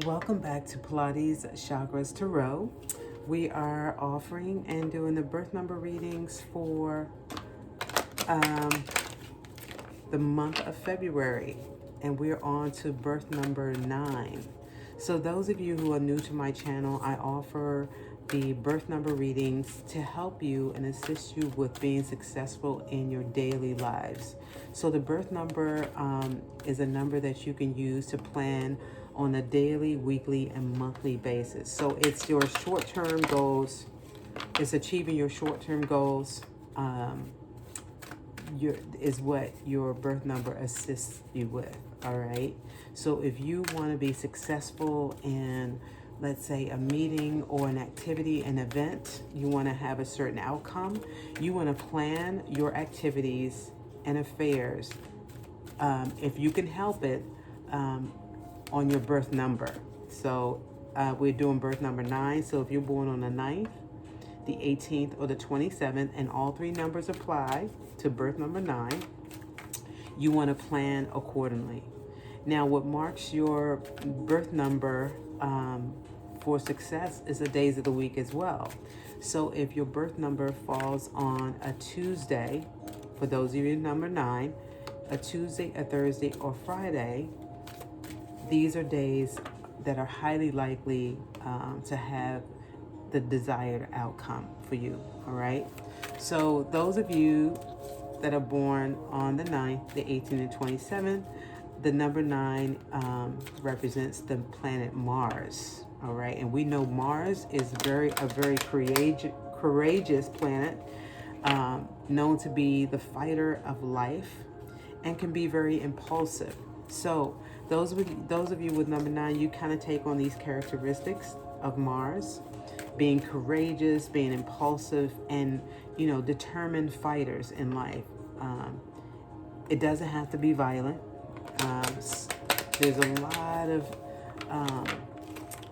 Welcome back to Pilates Chakras Tarot. We are offering and doing the birth number readings for um, the month of February, and we're on to birth number 9. So those of you who are new to my channel, I offer the birth number readings to help you and assist you with being successful in your daily lives. So the birth number is a number that you can use to plan on a daily, weekly, and monthly basis. So it's your short-term goals. It's achieving your short-term goals. Is what your birth number assists you with. All right. So if you want to be successful in, let's say, a meeting or an activity, an event, you want to have a certain outcome, you want to plan your activities and affairs, if you can help it, on your birth number. So we're doing birth number 9. So if you're born on the 9th, the 18th, or the 27th, and all three numbers apply to birth number 9, you want to plan accordingly. Now, what marks your birth number for success is the days of the week as well. So if your birth number falls on a Tuesday, for those of you number 9, a Tuesday, a Thursday, or Friday, these are days that are highly likely to have the desired outcome for you. All right. So those of you that are born on the 9th, the 18th, and 27th, the number 9 represents the planet Mars. All right. And we know Mars is a very courageous planet, known to be the fighter of life, and can be very impulsive. So those of you with number 9, you kind of take on these characteristics of Mars, being courageous, being impulsive, and determined fighters in life. It doesn't have to be violent. There's a lot of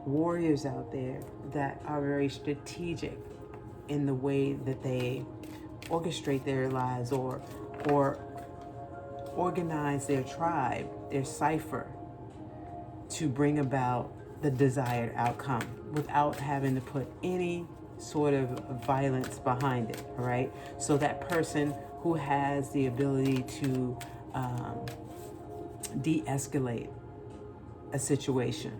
warriors out there that are very strategic in the way that they orchestrate their lives or organize their tribe, their cipher, to bring about the desired outcome without having to put any sort of violence behind it. All right. So that person who has the ability to de-escalate a situation,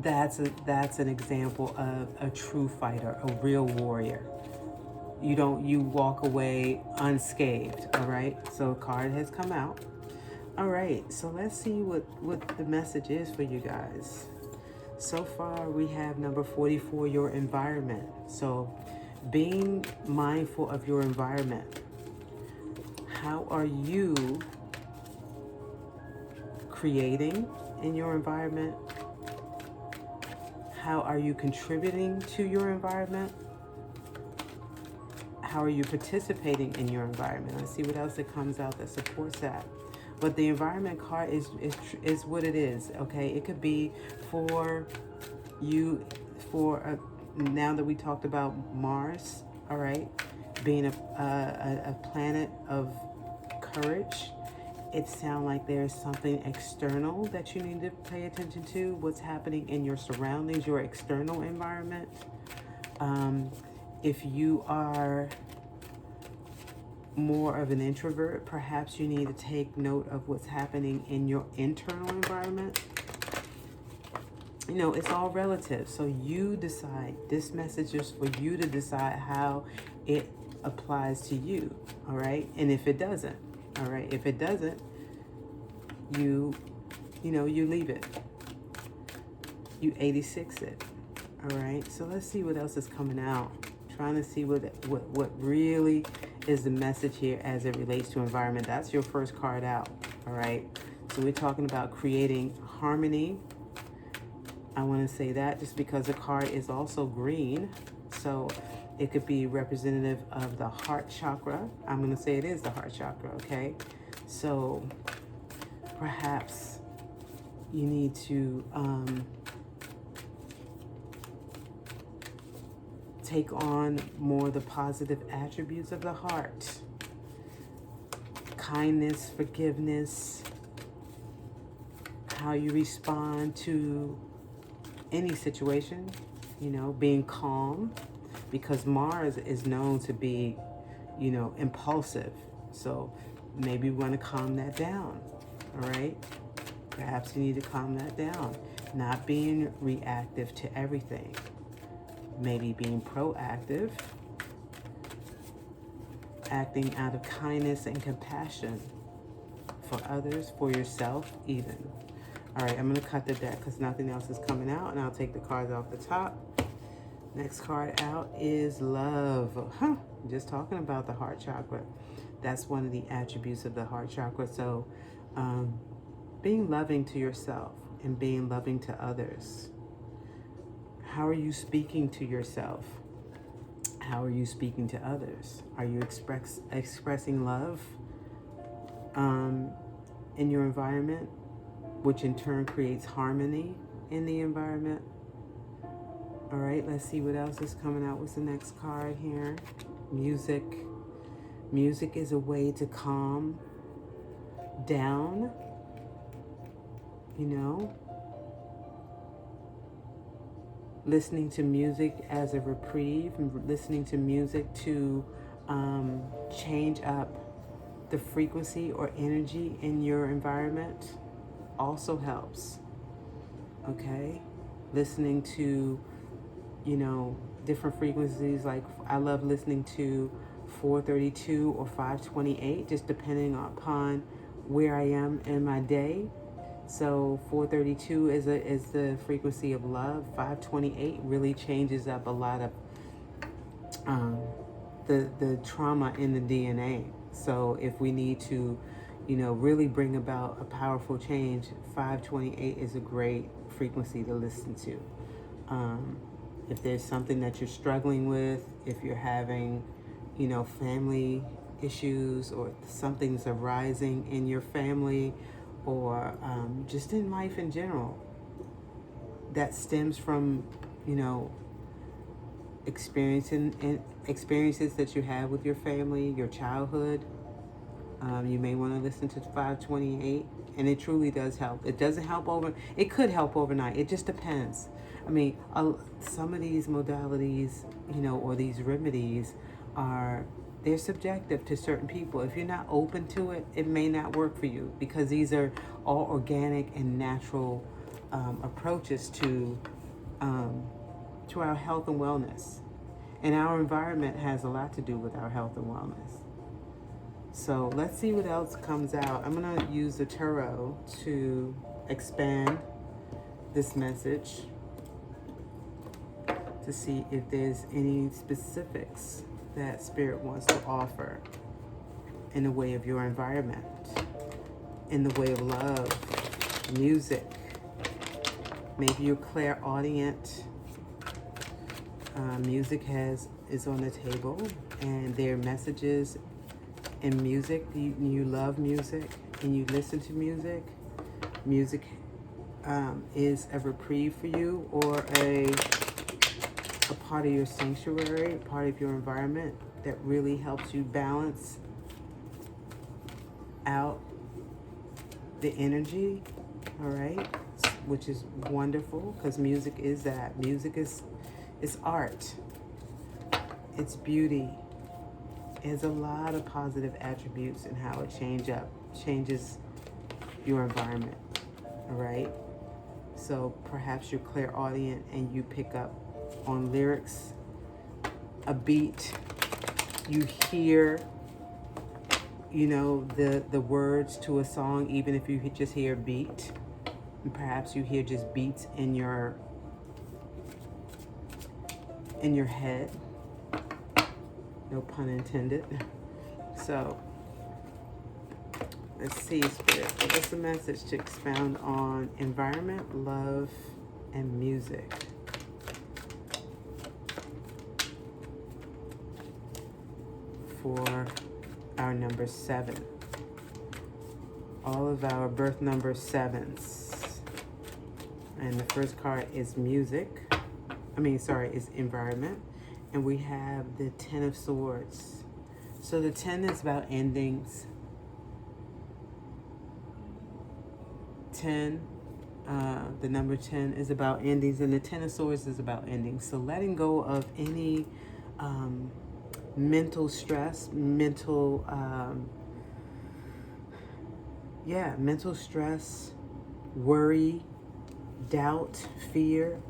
that's an example of a true fighter, a real warrior. You walk away unscathed. All right. So a card has come out. All right. So let's see what the message is for you guys. So far, we have number 44, your environment. So being mindful of your environment. How are you creating in your environment? How are you contributing to your environment? How are you participating in your environment? Let's see what else that comes out that supports that. But the environment card is what it is, okay? It could be for you, now that we talked about Mars, all right, being a planet of courage. It sounds like there's something external that you need to pay attention to, what's happening in your surroundings, your external environment. If you are more of an introvert, perhaps you need to take note of what's happening in your internal environment. It's all relative. So you decide. This message is for you to decide how it applies to you. All right. And if it doesn't, all right. If it doesn't, you leave it. You 86 it. All right. So let's see what else is coming out. Trying to see what really is the message here as it relates to environment. That's your first card out. All right. So we're talking about creating harmony. I want to say that just because the card is also green. So it could be representative of the heart chakra. I'm going to say it is the heart chakra. Okay. So perhaps you need to take on more the positive attributes of the heart. Kindness, forgiveness, how you respond to any situation, you know, being calm, because Mars is known to be, you know, impulsive. So maybe we want to calm that down, all right? Perhaps you need to calm that down. Not being reactive to everything. Maybe being proactive, acting out of kindness and compassion for others, for yourself even. All right, I'm going to cut the deck because nothing else is coming out, and I'll take the cards off the top. Next card out is love. Just talking about the heart chakra. That's one of the attributes of the heart chakra. So being loving to yourself and being loving to others. How are you speaking to yourself? How are you speaking to others? Are you expressing love in your environment, which in turn creates harmony in the environment? All right, let's see what else is coming out. What's the next card here? Music. Music is a way to calm down, you know. Listening to music as a reprieve, listening to music to change up the frequency or energy in your environment also helps, okay? Listening to, you know, different frequencies, like I love listening to 432 or 528, just depending upon where I am in my day. So 432 is the frequency of love. 528 really changes up a lot of the trauma in the DNA. So if we need to, you know, really bring about a powerful change, 528 is a great frequency to listen to. If there's something that you're struggling with, if you're having, you know, family issues, or something's arising in your family, or just in life in general, that stems from, you know, experiences that you have with your family, your childhood, you may want to listen to 528, and it truly does help. It doesn't help it could help overnight. It just depends. I mean, some of these modalities, you know, or these remedies they're subjective to certain people. If you're not open to it, it may not work for you, because these are all organic and natural approaches to our health and wellness. And our environment has a lot to do with our health and wellness. So let's see what else comes out. I'm going to use the tarot to expand this message to see if there's any specifics that Spirit wants to offer in the way of your environment, in the way of love, music. Maybe you're clairaudient. Music is on the table, and there are messages in music. You love music and you listen to music. Music is a reprieve for you, or a part of your sanctuary, a part of your environment that really helps you balance out the energy, all right? Which is wonderful, because music is that. Music is art. It's beauty. It has a lot of positive attributes in how it changes your environment, all right? So perhaps you're clairaudient and you pick up on lyrics, a beat, you hear, you know, the words to a song, even if you just hear a beat. And perhaps you hear just beats in your head. No pun intended. So let's see, Spirit, give us a message to expound on environment, love, and music. For our number 7. All of our birth number 7s. And the first card is music. Is environment. And we have the 10 of Swords. So the 10 is about endings. 10 The number 10 is about endings, and the Ten of Swords is about endings. So letting go of any mental stress, mental stress, worry, doubt, fear,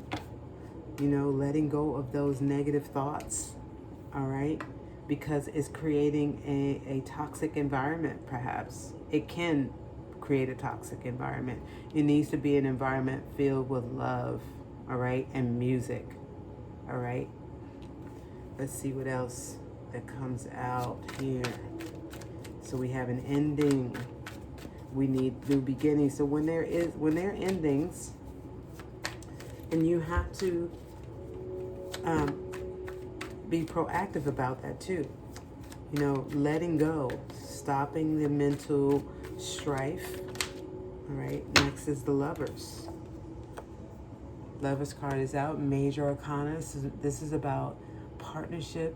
letting go of those negative thoughts, all right? Because it's creating a toxic environment, perhaps. It can create a toxic environment. It needs to be an environment filled with love, all right, and music, all right? Let's see what else that comes out here. So we have an ending. We need new beginnings. So when there are endings, and you have to be proactive about that too. Letting go, stopping the mental strife. All right, next is the Lovers. Lovers card is out, major arcana. This is about partnership,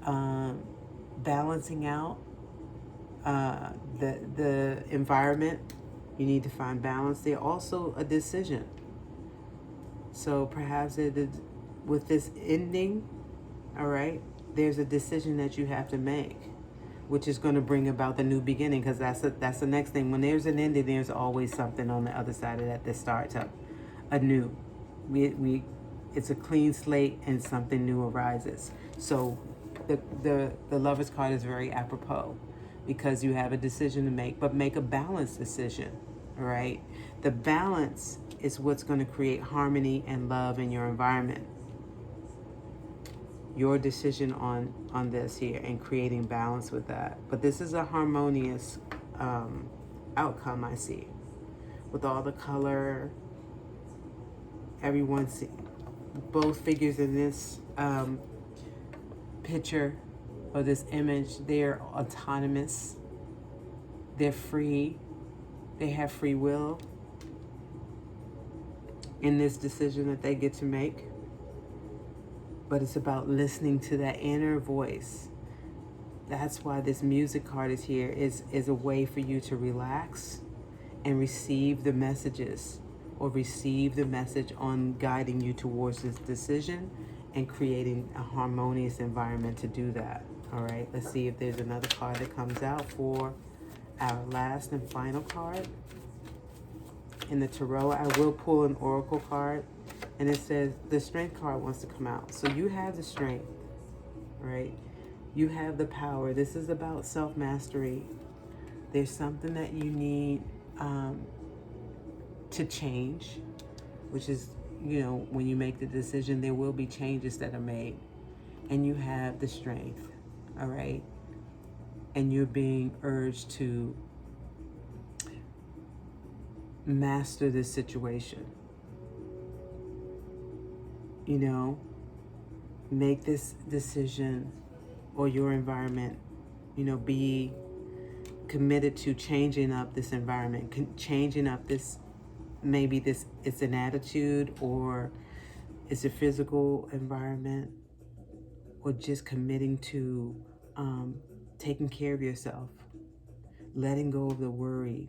balancing out the environment. You need to find balance. There's also a decision. So perhaps with this ending, all right, there's a decision that you have to make, which is going to bring about the new beginning, because that's the next thing. When there's an ending, there's always something on the other side of that starts up anew. It's a clean slate and something new arises. So the Lover's card is very apropos, because you have a decision to make, but make a balanced decision, all right? The balance is what's going to create harmony and love in your environment. Your decision on this here and creating balance with that. But this is a harmonious outcome, I see. With all the color, both figures in this picture or this image, they're autonomous. They're free. They have free will in this decision that they get to make. But it's about listening to that inner voice. That's why this music card is here, is a way for you to relax and receive the messages, or receive the message on guiding you towards this decision and creating a harmonious environment to do that. All right, let's see if there's another card that comes out for our last and final card. In the tarot, I will pull an oracle card, and it says the strength card wants to come out. So you have the strength, right? You have the power. This is about self-mastery. There's something that you need to change, which is, when you make the decision, there will be changes that are made. And you have the strength, all right? And you're being urged to master this situation. Make this decision, or your environment, be committed to changing up this environment, changing up this, maybe this, it's an attitude, or it's a physical environment, or just committing to taking care of yourself, letting go of the worry.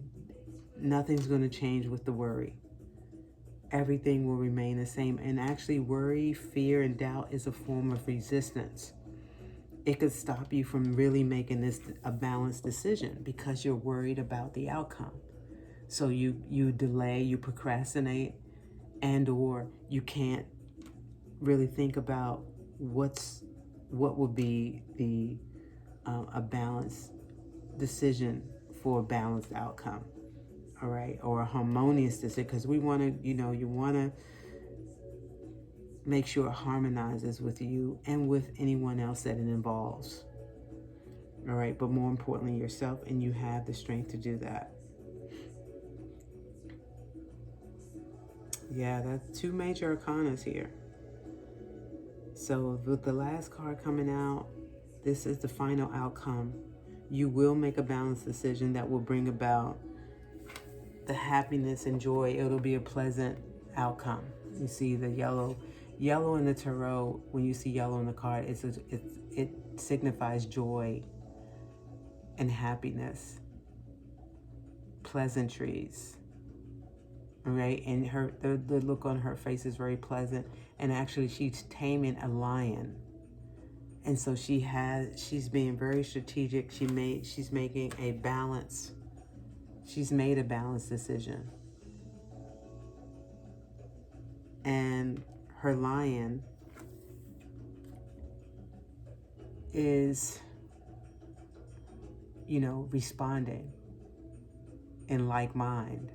Nothing's going to change with the worry. Everything will remain the same. And actually, worry, fear, and doubt is a form of resistance. It could stop you from really making this a balanced decision, because you're worried about the outcome. So you delay, you procrastinate, and or you can't really think about what would be a balanced decision for a balanced outcome. All right, or a harmonious decision, because we want to, you want to make sure it harmonizes with you and with anyone else that it involves. All right, but more importantly, yourself, and you have the strength to do that. Yeah, that's two major arcanas here. So with the last card coming out, this is the final outcome. You will make a balanced decision that will bring about the happiness and joy. It'll be a pleasant outcome. You see the yellow in the tarot. When you see yellow in the card, it signifies joy and happiness, pleasantries, right? And the look on her face is very pleasant. And actually, she's taming a lion. And so she's being very strategic. She's making a balance. She's made a balanced decision. And her lion is, responding in like mind.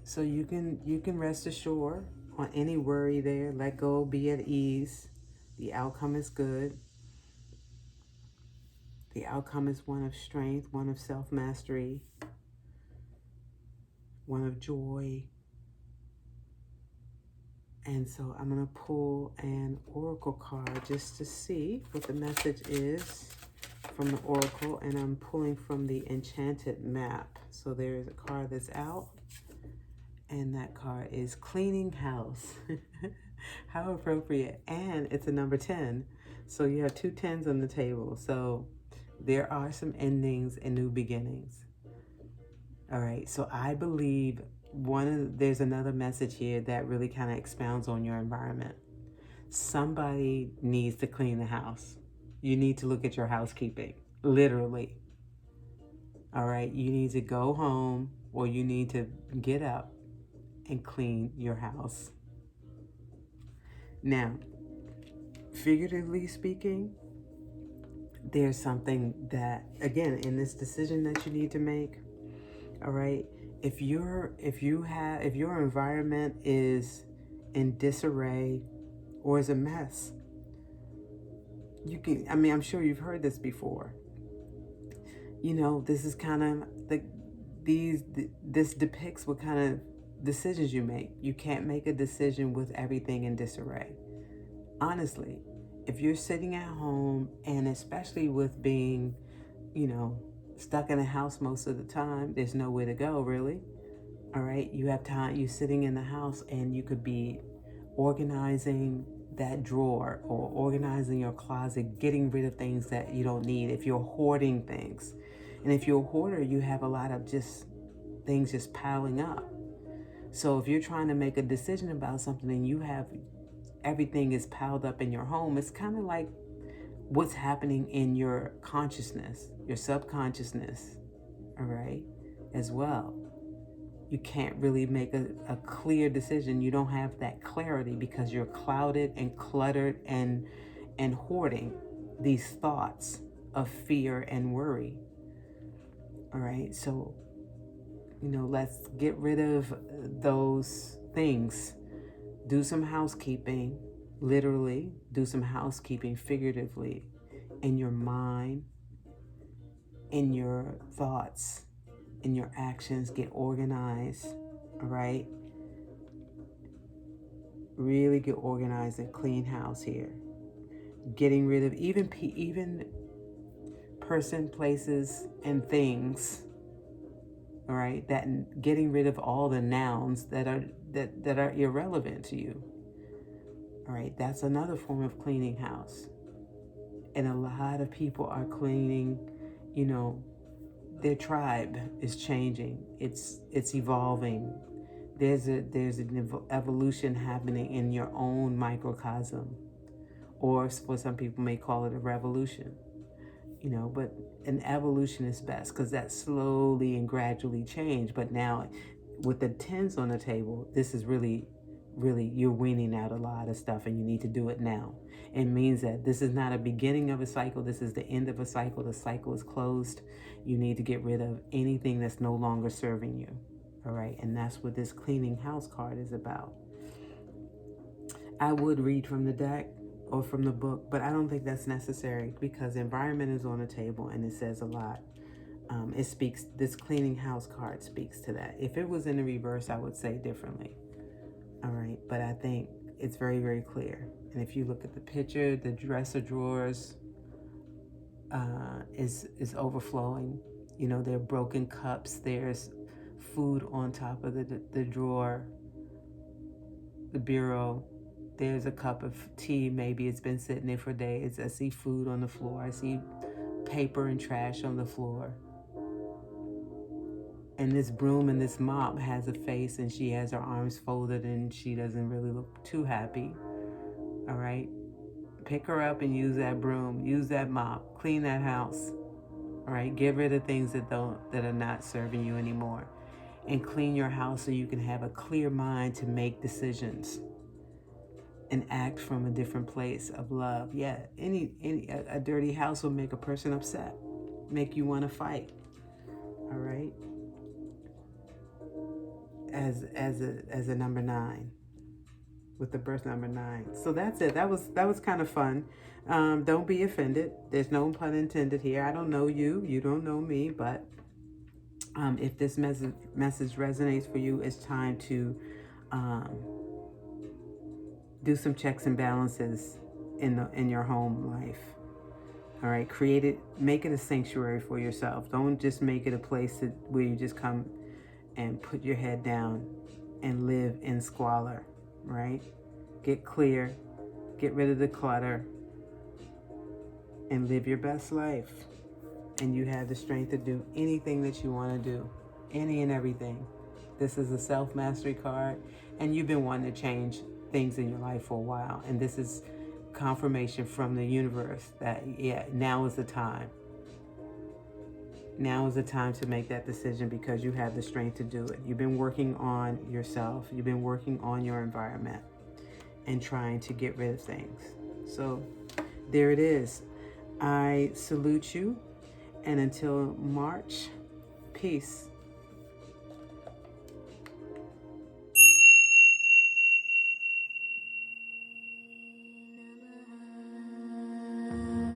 So you can rest assured on any worry there. Let go, be at ease. The outcome is good. The outcome is one of strength, one of self-mastery, one of joy. And so I'm going to pull an oracle card just to see what the message is from the oracle. And I'm pulling from the enchanted map. So there is a card that's out. And that card is cleaning house. How appropriate. And it's a number 10. So you have 2 10s on the table. So there are some endings and new beginnings. All right. So I believe there's another message here that really kind of expounds on your environment. Somebody needs to clean the house. You need to look at your housekeeping, literally. All right. You need to go home, or you need to get up and clean your house. Now, figuratively speaking, there's something that, again, in this decision that you need to make, all right, if your environment is in disarray or is a mess, I'm sure you've heard this before. This is kind of this depicts what kind of decisions you make. You can't make a decision with everything in disarray. Honestly, if you're sitting at home, and especially with being, stuck in a house most of the time, there's nowhere to go, really. All right, you have time, you're sitting in the house, and you could be organizing that drawer or organizing your closet, getting rid of things that you don't need, if you're hoarding things. And if you're a hoarder, you have a lot of things just piling up. So if you're trying to make a decision about something and you have everything is piled up in your home, it's kind of like what's happening in your consciousness, your subconsciousness, all right, as well. You can't really make a clear decision. You don't have that clarity because you're clouded and cluttered and hoarding these thoughts of fear and worry. All right, so let's get rid of those things. Do some housekeeping, literally. Do some housekeeping figuratively in your mind, in your thoughts, in your actions. Get organized, all right? Really get organized and clean house here. Getting rid of even person, places, and things. All right, that getting rid of all the nouns that are irrelevant to you. All right, that's another form of cleaning house. And a lot of people are cleaning, their tribe is changing. It's evolving. There's an evolution happening in your own microcosm, or what some people may call it a revolution. But an evolution is best because that's slowly and gradually change. But now with the 10s on the table, this is really, you're weaning out a lot of stuff, and you need to do it now. It means that this is not a beginning of a cycle. This is the end of a cycle. The cycle is closed. You need to get rid of anything that's no longer serving you. All right. And that's what this cleaning house card is about. I would read from the deck or from the book, but I don't think that's necessary because environment is on the table and it says a lot. This cleaning house card speaks to that. If it was in the reverse, I would say differently. All right, but I think it's very, very clear. And if you look at the picture, the dresser drawers is overflowing. There are broken cups. There's food on top of the drawer, the bureau. There's a cup of tea. Maybe it's been sitting there for days. I see food on the floor. I see paper and trash on the floor. And this broom and this mop has a face, and she has her arms folded, and she doesn't really look too happy. All right? Pick her up and use that broom, use that mop, clean that house. All right? Get rid of things that are not serving you anymore. And clean your house so you can have a clear mind to make decisions and act from a different place of love. Yeah, a dirty house will make a person upset, make you want to fight. All right? As a number 9, with the birth number 9. So that's it. That was kind of fun. Don't be offended. There's no pun intended here. I don't know you. You don't know me. But if this message resonates for you, it's time to do some checks and balances in your home life. All right, make it a sanctuary for yourself. Don't just make it a place where you just come and put your head down and live in squalor, right? Get clear, get rid of the clutter, and live your best life. And you have the strength to do anything that you want to do, any and everything. This is a self-mastery card, and you've been wanting to change things in your life for a while. And this is confirmation from the universe that, yeah, now is the time. Now is the time to make that decision, because you have the strength to do it. You've been working on yourself. You've been working on your environment and trying to get rid of things. So there it is. I salute you. And until March, peace.